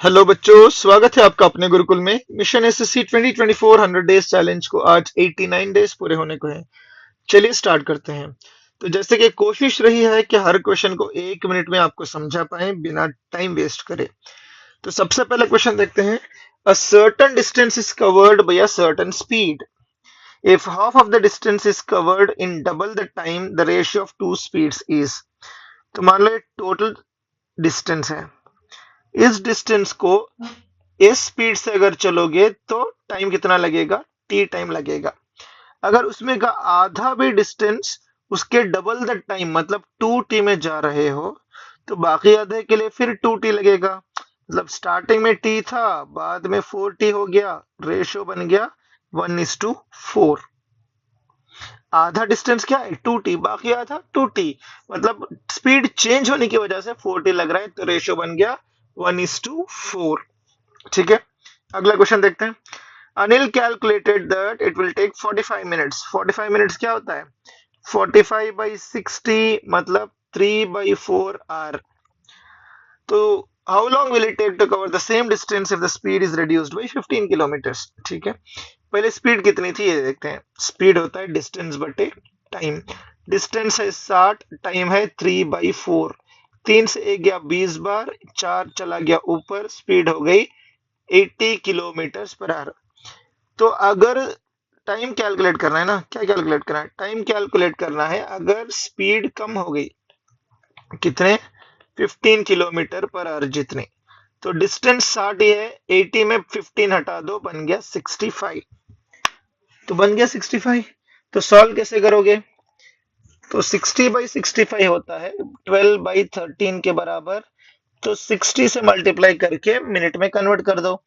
Hello बच्चों, स्वागत है आपका अपने गुरुकुल में। मिशन एसएससी 2024 100 डेज चैलेंज को आज 89 डेज पूरे होने को है। चलिए स्टार्ट करते हैं। तो जैसे कि कोशिश रही है कि हर क्वेश्चन को 1 मिनट में आपको समझा पाए बिना टाइम वेस्ट करे। तो सबसे पहले क्वेश्चन देखते हैं। A certain distance is covered by a certain speed. If half of the distance is covered in double the time, the ratio of two speeds is. तो मान लो टोटल डिस्टेंस है। इस डिस्टेंस को इस स्पीड से अगर चलोगे तो टाइम कितना लगेगा? टी टाइम लगेगा। अगर उसमें का आधा भी डिस्टेंस उसके डबल द टाइम मतलब 2t में जा रहे हो तो बाकी आधे के लिए फिर 2t लगेगा। मतलब स्टार्टिंग में t था, बाद में 4t हो गया, रेशियो बन गया 1:4। आधा डिस्टेंस क्या है? 2t, बाकी आधा 2t। मतलब स्पीड चेंज होने की वजह से 4t लग रहा है, तो रेशियो बन गया 1:4। ठीक है, अगला क्वेश्चन देखते हैं। Anil calculated that it will take 45 minutes. 45 minutes क्या होता है? 45/60 मतलब 3/4 आवर। तो how long will it take to cover the same distance if the speed is reduced by 15 kilometres. ठीक है, पहले स्पीड कितनी थी ये देखते हैं। स्पीड होता है डिस्टेंस बटे टाइम। डिस्टेंस है 60, टाइम है 3/4। 3 से 1 गया 20 बार, 4 चला गया ऊपर, स्पीड हो गई 80 किलोमीटर पर आवर। तो अगर टाइम कैलकुलेट करना है ना, क्या कैलकुलेट करना है? टाइम कैलकुलेट करना है। अगर स्पीड कम हो गई कितने? 15 किलोमीटर पर आवर जितने, तो डिस्टेंस 60 ही है, 80 में 15 हटा दो, बन गया 65। तो बन गया 65। तो सॉल्व कैसे करोगे? तो 60/65 होता है 12/13 के बराबर। तो 60 से मल्टीप्लाई करके मिनट में कन्वर्ट कर दो।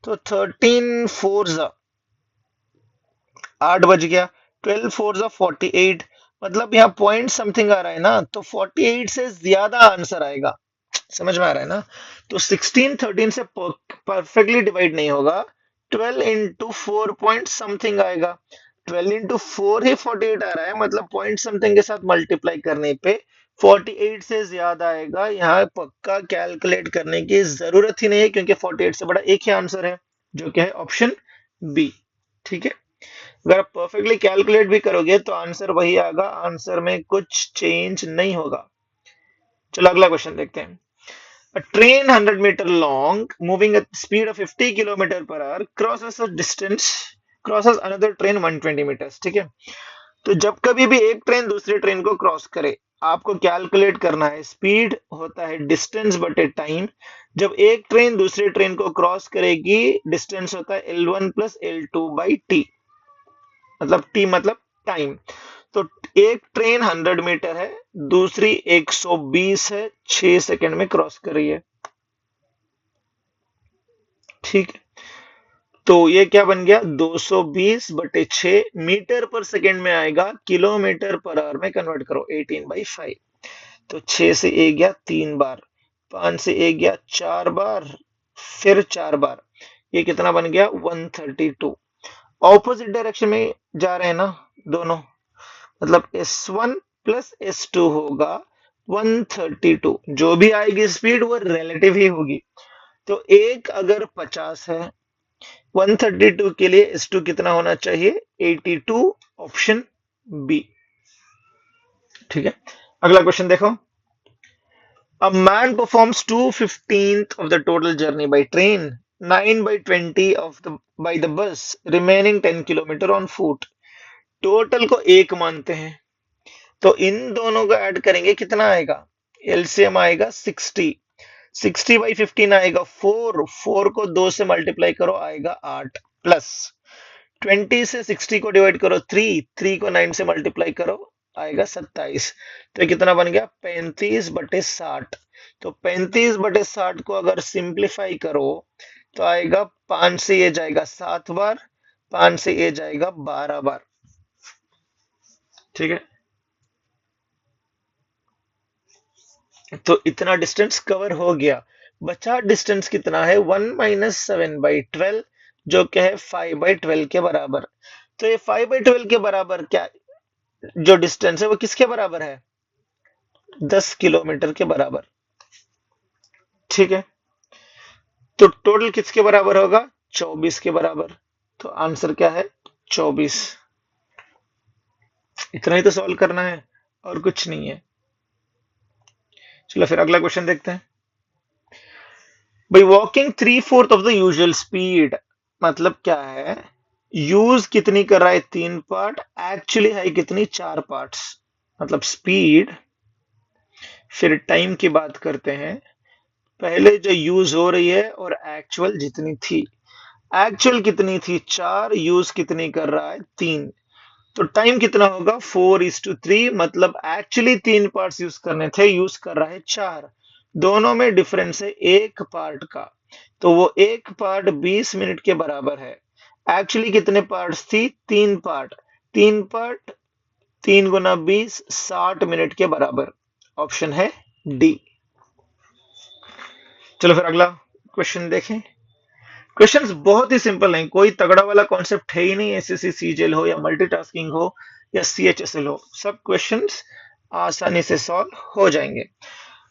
तो 13 4 8 बज गया। 12 4 48। मतलब यहाँ पॉइंट समथिंग आ रहा है ना, तो 48 से ज्यादा आंसर आएगा। समझ में आ रहा है ना? तो 16 13 से परफेक्टली डिवाइड नहीं होगा। 12 इंटू 4 पॉइंट समथिंग आएगा। 12 इंटू 4 ही 48 आ रहा है, मतलब पॉइंट समथिंग के साथ मल्टीप्लाई करने पे 48 से ज्यादा आएगा। यहाँ पक्का कैलकुलेट करने की जरूरत ही नहीं है, क्योंकि 48 से बड़ा एक ही आंसर है, जो कि है ऑप्शन बी। ठीक है, अगर आप परफेक्टली कैलकुलेट भी करोगे तो आंसर वही आएगा, आंसर में कुछ चेंज नहीं होगा। चलो अगला क्वेश्चन देखते हैं। A train 100 meter long, moving at speed of 50 kilometer per hour, crosses another train 120 meters। ठीक है, तो जब कभी भी एक ट्रेन दूसरी ट्रेन को क्रॉस करे, आपको कैलकुलेट करना है। स्पीड होता है डिस्टेंस बटे टाइम। जब एक ट्रेन दूसरी ट्रेन को क्रॉस करेगी, डिस्टेंस होता है L1 प्लस L2/T। मतलब टी मतलब टाइम। तो एक ट्रेन 100 मीटर है, दूसरी 120 है, 6 सेकंड में क्रॉस कर रही है। ठीक है, तो ये क्या बन गया? 220/6 मीटर पर सेकंड में आएगा, किलोमीटर पर आवर में कन्वर्ट करो 18/5। तो 6 से 1 गया 3 बार, 5 से 1 गया 4 बार, फिर 4 बार। ये कितना बन गया? 132। ऑपोजिट डायरेक्शन में जा रहे हैं ना दोनों, मतलब S1 प्लस S2 होगा 132। जो भी आएगी स्पीड वो रिलेटिव ही होगी। तो एक अगर 50 है, 132 के लिए S2 कितना होना चाहिए? 82, ऑप्शन बी। ठीक है, अगला क्वेश्चन देखो। A man performs 2/15 of the total journey by train, 9/20 of the by the bus, remaining 10 kilometre on foot। Total को एक मानते हैं, तो इन दोनों को ऐड करेंगे, कितना आएगा? एलसीएम आएगा 60। 60/15 आएगा 4। 4 को 2 से मल्टीप्लाई करो, आएगा 8, प्लस 20 से 60 को डिवाइड करो 3। 3 को 9 से मल्टीप्लाई करो, आएगा 27। तो ये कितना बन गया? 35/60। तो 35/60 को अगर सिंप्लीफाई करो तो आएगा 5 से ये जाएगा 7 बार, 5 से ये जाएगा 12 बार। ठीक है, तो इतना डिस्टेंस कवर हो गया। बचा डिस्टेंस कितना है? 1 - 7/12, जो कि है 5/12 के बराबर। तो ये 5/12 के बराबर क्या, जो डिस्टेंस है वो किसके बराबर है? 10 किलोमीटर के बराबर। ठीक है, तो टोटल किसके बराबर होगा? 24 के बराबर। तो आंसर क्या है? 24। इतना ही तो सॉल्व करना है और कुछ नहीं है। चलो फिर अगला क्वेश्चन देखते हैं। भाई walking 3/4 of the usual speed मतलब क्या है? यूज कितनी कर रहा है? 3 पार्ट। एक्चुअली है कितनी? 4 पार्ट्स। मतलब स्पीड, फिर टाइम की बात करते हैं। पहले जो यूज हो रही है और एक्चुअल जितनी थी। एक्चुअल कितनी थी? 4। यूज कितनी कर रहा है? 3। तो टाइम कितना होगा? 4:3। मतलब एक्चुअली 3 पार्ट्स यूज करने थे, यूज कर रहा है 4। दोनों में डिफरेंस है 1 पार्ट का। तो वो 1 पार्ट 20 मिनट के बराबर है। एक्चुअली कितने पार्ट्स थी? 3 पार्ट। 3 पार्ट 3 × 20 60 मिनट के बराबर। ऑप्शन है डी। चलो फिर अगला क्वेश्चन देखें। क्वेश्चंस बहुत ही सिंपल हैं, कोई तगड़ा वाला कॉन्सेप्ट है ही नहीं। एसएससी सीजीएल हो या मल्टीटास्किंग हो या सीएचएसएल हो, सब क्वेश्चंस आसानी से सॉल्व हो जाएंगे।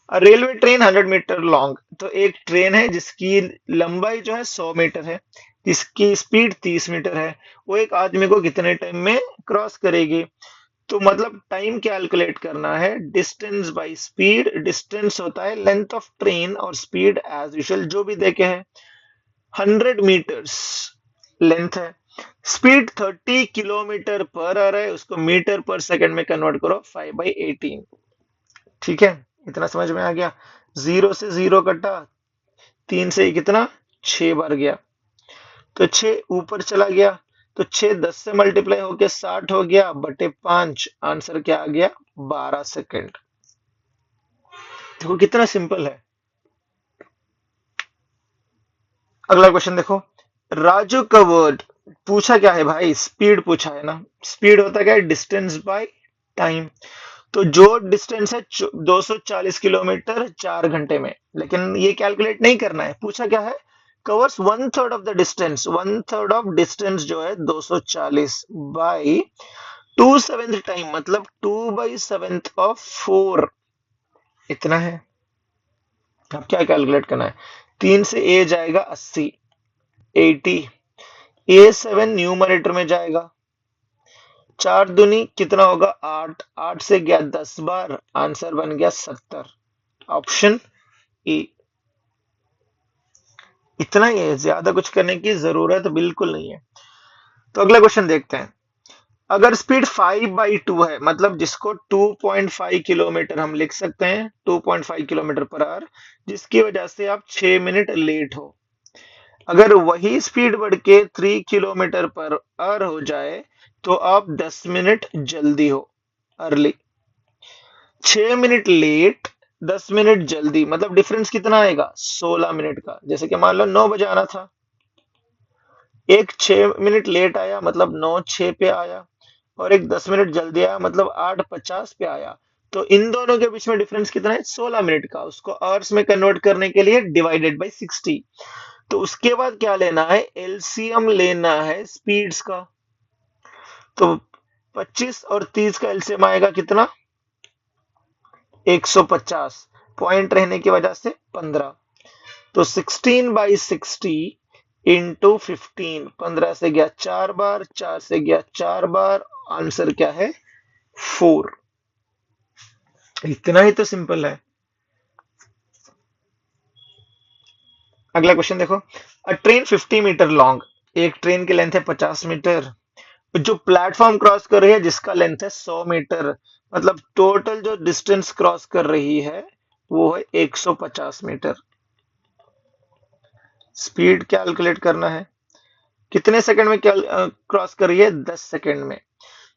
रेलवे ट्रेन 100 मीटर लॉन्ग, तो एक ट्रेन है जिसकी लंबाई जो है 100 मीटर है, जिसकी स्पीड 30 मीटर है। वो एक आदमी को कितने टाइम में क्रॉस करेगी? तो मतलब टाइम कैलकुलेट करना है डिस्टेंस बाय स्पीड। डिस्टेंस होता है लेंथ ऑफ ट्रेन और स्पीड एज यूजुअल जो भी देखे हैं। 100 मीटर्स लेंथ है, स्पीड 30 किलोमीटर पर आ रहा है, उसको मीटर पर सेकंड में कन्वर्ट करो 5/18। ठीक है, इतना समझ में आ गया। 0 से 0 कटा, 3 से कितना? 6 बार गया, तो 6 ऊपर चला गया, तो 6 10 से मल्टीप्लाई होके 60 हो गया बटे 5। आंसर क्या आ गया? 12 सेकंड। देखो कितना सिंपल है। अगला क्वेश्चन देखो। राजू का वर्ड पूछा क्या है भाई? स्पीड पूछा है ना। स्पीड होता क्या है? Distance by time. तो जो डिस्टेंस है 240 किलोमीटर 4 घंटे में, लेकिन ये कैलकुलेट नहीं करना है। पूछा क्या है? Covers 1/3 of the distance. 1/3 of distance जो है 240 बाई 2/7 टाइम, मतलब 2/7 ऑफ 4। इतना है। अब क्या कैलकुलेट करना है? 3 से ए जाएगा 80, 80। A7 न्यूमरेटर में जाएगा। 4 दूनी कितना होगा? 8। 8 से गया 10 बार, आंसर बन गया 70। Option A. इतना ही है, ज्यादा कुछ करने की जरूरत बिल्कुल नहीं है। तो अगला क्वेश्चन देखते हैं। अगर स्पीड 5/2 है, मतलब जिसको 2.5 किलोमीटर हम लिख सकते हैं, 2.5 किलोमीटर पर आवर, जिसकी वजह से आप 6 मिनट लेट हो। अगर वही स्पीड बढ़ के 3 किलोमीटर पर आवर हो जाए तो आप 10 मिनट जल्दी हो, अर्ली। 6 मिनट लेट, 10 मिनट जल्दी, मतलब डिफरेंस कितना आएगा? 16 मिनट का। जैसे कि मान लो 9 बजे आना था, एक 6 मिनट लेट आया मतलब 9:06 पे आया, और एक 10 मिनट जल्दी आया मतलब 8:50 पे आया। तो इन दोनों के बीच में डिफरेंस कितना है? 16 मिनट का। उसको आवर्स में कन्वर्ट करने के लिए डिवाइडेड बाय 60। तो उसके बाद क्या लेना है? एलसीएम लेना है स्पीड्स का। तो 25 और 30 का एलसीएम आएगा कितना? 150। पॉइंट रहने की वजह से 15। तो 16/60 इंटू 15। 15 से गया 4 बार, 4 से गया 4 बार, आंसर क्या है? 4। इतना ही तो सिंपल है। अगला क्वेश्चन देखो। अ ट्रेन 50 मीटर लॉन्ग, एक ट्रेन की लेंथ है 50 मीटर, जो प्लेटफॉर्म क्रॉस कर रही है जिसका लेंथ है 100 मीटर, मतलब टोटल जो डिस्टेंस क्रॉस कर रही है वो है 150 मीटर। स्पीड कैलकुलेट करना है, कितने सेकंड में क्रॉस कर रही है? 10 सेकंड में।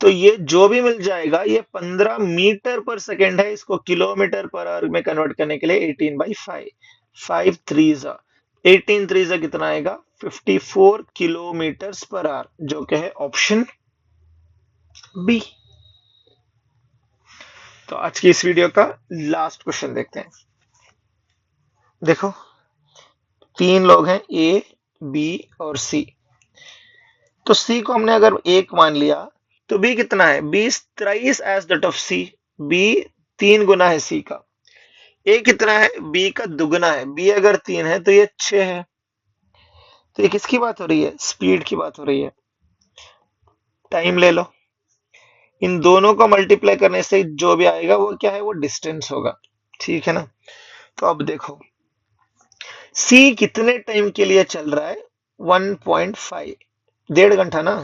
तो ये जो भी मिल जाएगा ये 15 मीटर पर सेकंड है, इसको किलोमीटर पर आवर में कन्वर्ट करने के लिए 18/5। 5 3 जा 18 3 जा कितना आएगा? 54 किलोमीटर पर आवर, जो कि है ऑप्शन बी। तो आज की इस वीडियो का लास्ट क्वेश्चन देखते हैं। देखो 3 लोग हैं, ए बी और सी। तो सी को हमने अगर 1 मान लिया तो बी कितना है? B thrice as that of C. B 3 गुना है सी का। ए कितना है? बी का दुगना है। बी अगर 3 है तो ये 6 है। तो ये किसकी बात हो रही है? स्पीड की बात हो रही है। टाइम ले लो, इन दोनों को मल्टीप्लाई करने से जो भी आएगा वो क्या है? वो डिस्टेंस होगा। ठीक है ना? तो अब देखो, सी कितने टाइम के लिए चल रहा है? 1.5, 1.5 घंटा ना।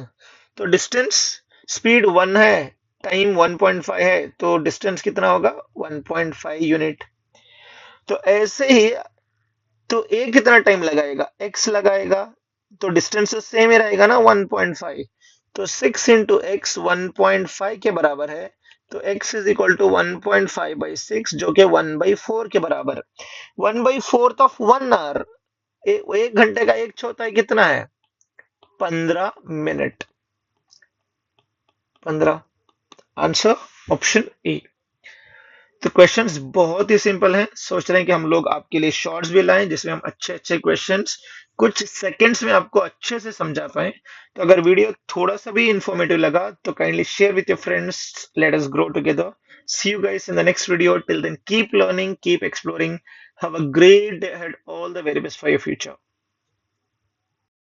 तो डिस्टेंस, स्पीड 1 है, टाइम 1.5 है, तो डिस्टेंस कितना होगा? 1.5 यूनिट। तो ऐसे ही, तो ए कितना टाइम लगाएगा? एक्स लगाएगा, तो डिस्टेंस तो सेम ही रहेगा ना, 1.5। तो 6 इंटू एक्स 1.5 के बराबर है। तो x इज इक्वल टू 1.5/6, जो कि 1/4 के बराबर। 1/4 ऑफ 1 आवर, एक घंटे का एक चौथाई कितना है? 15 मिनट। 15। Answer option A. तो क्वेश्चंस बहुत ही सिंपल हैं। सोच रहे हैं कि हम लोग आपके लिए शॉर्ट्स भी लाएं जिसमें हम अच्छे अच्छे क्वेश्चंस कुछ सेकंड्स में आपको अच्छे से समझा पाए। तो अगर वीडियो थोड़ा सा भी इंफॉर्मेटिव लगा तो kindly share with your friends. Let us grow together. See you guys in the next video. Till then, keep learning, keep exploring. Have a great day ahead. All the very best for your future.